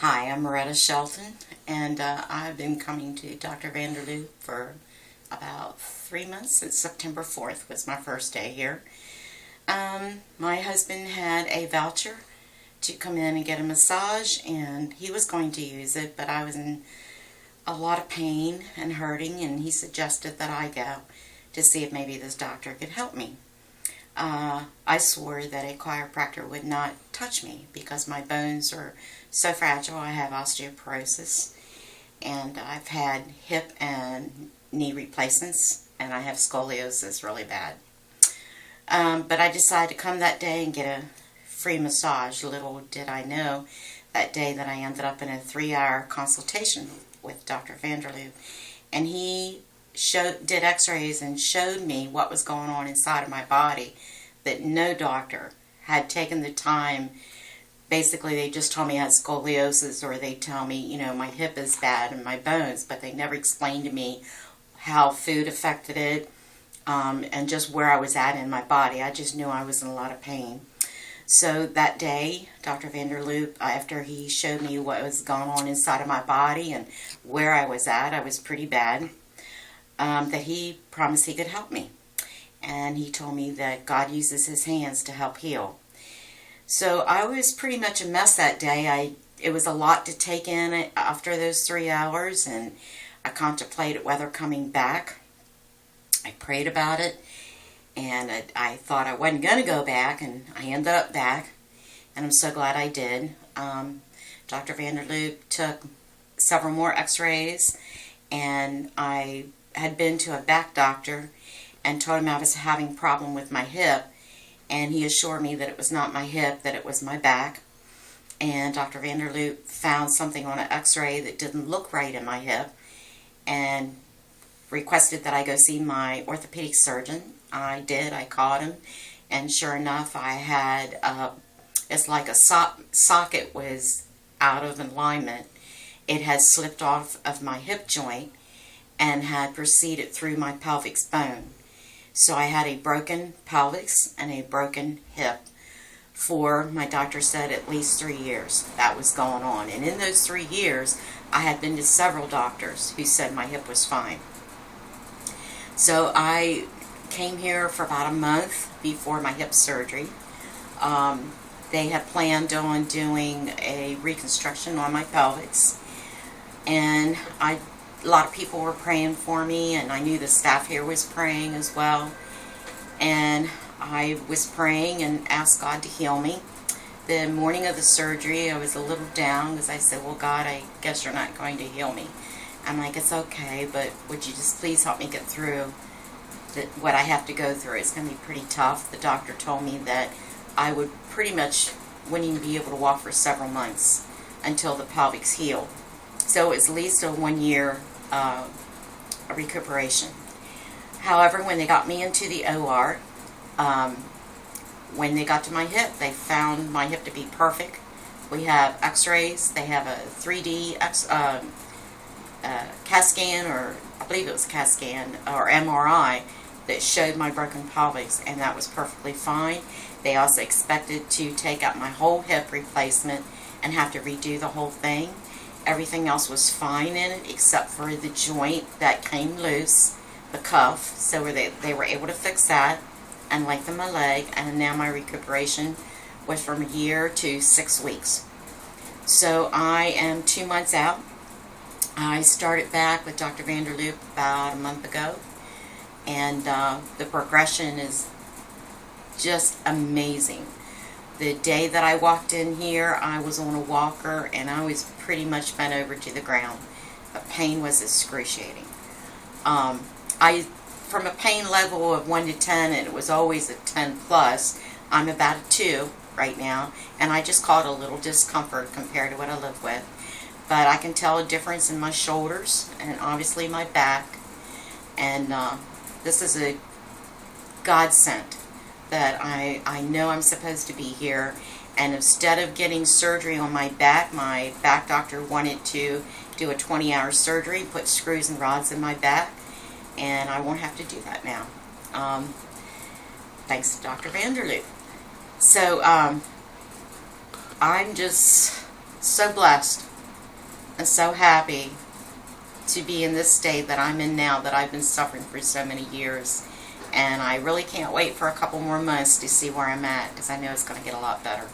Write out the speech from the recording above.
Hi, I'm Moretta Shelton, and I've been coming to Dr. Vanderloop for about 3 months. Since September 4th was my first day here. My husband had a voucher to come in and get a massage, and he was going to use it, but I was in a lot of pain and hurting, and he suggested that I go to see if maybe this doctor could help me. I swore that a chiropractor would not touch me because my bones are so fragile. I have osteoporosis, and I've had hip and knee replacements, and I have scoliosis really bad. But I decided to come that day and get a free massage. Little did I know that day that I ended up in a 3-hour consultation with Dr. Vanderloop, and he did x-rays and showed me what was going on inside of my body that no doctor had taken the time. Basically, they just told me I had scoliosis, or they tell me, you know, my hip is bad and my bones, but they never explained to me how food affected it, and just where I was at in my body. I just knew I was in a lot of pain. So that day, Dr. Vanderloop, after he showed me what was going on inside of my body and where I was at, I was pretty bad, that he promised he could help me. And he told me that God uses his hands to help heal. So I was pretty much a mess that day. It was a lot to take in after those 3 hours, and I contemplated whether coming back. I prayed about it, and I thought I wasn't going to go back, and I ended up back, and I'm so glad I did. Dr. Vanderloop took several more x-rays, and I had been to a back doctor and told him I was having a problem with my hip, and he assured me that it was not my hip, that it was my back. And Dr. Vanderloop found something on an x-ray that didn't look right in my hip and requested that I go see my orthopedic surgeon. I did. I called him, and sure enough, I had it's like a socket was out of alignment. It had slipped off of my hip joint and had proceeded through my pelvic bone. So I had a broken pelvis and a broken hip for, my doctor said, at least 3 years that was going on. And in those 3 years, I had been to several doctors who said my hip was fine. So I came here for about a month before my hip surgery. They had planned on doing a reconstruction on my pelvis, and a lot of people were praying for me, and I knew the staff here was praying as well. And I was praying and asked God to heal me. The morning of the surgery, I was a little down because I said, well, God, I guess you're not going to heal me. I'm like, it's okay, but would you just please help me get through what I have to go through? It's going to be pretty tough. The doctor told me that I would pretty much wouldn't even be able to walk for several months until the pelvis healed. So it's at least a 1 year recuperation. However, when they got me into the OR, when they got to my hip, they found my hip to be perfect. We have x-rays. They have a 3D CAT scan, or I believe it was CAT scan, or MRI, that showed my broken pelvis, and that was perfectly fine. They also expected to take out my whole hip replacement and have to redo the whole thing. Everything else was fine in it except for the joint that came loose, the cuff. So they were able to fix that and lengthen my leg, and now my recuperation was from 1 year to 6 weeks. So I am 2 months out. I started back with Dr. Vanderloop about a month ago, and the progression is just amazing. The day that I walked in here, I was on a walker, and I was pretty much bent over to the ground. The pain was excruciating. From a pain level of 1 to 10, and it was always a 10 plus, I'm about a 2 right now, and I just call it a little discomfort compared to what I live with. But I can tell a difference in my shoulders and obviously my back, and this is a godsend that I know I'm supposed to be here. And instead of getting surgery on my back doctor wanted to do a 20-hour surgery, put screws and rods in my back, and I won't have to do that now. Thanks to Dr. Vanderloop. So I'm just so blessed am so happy to be in this state that I'm in now, that I've been suffering for so many years. And I really can't wait for a couple more months to see where I'm at, because I know it's going to get a lot better.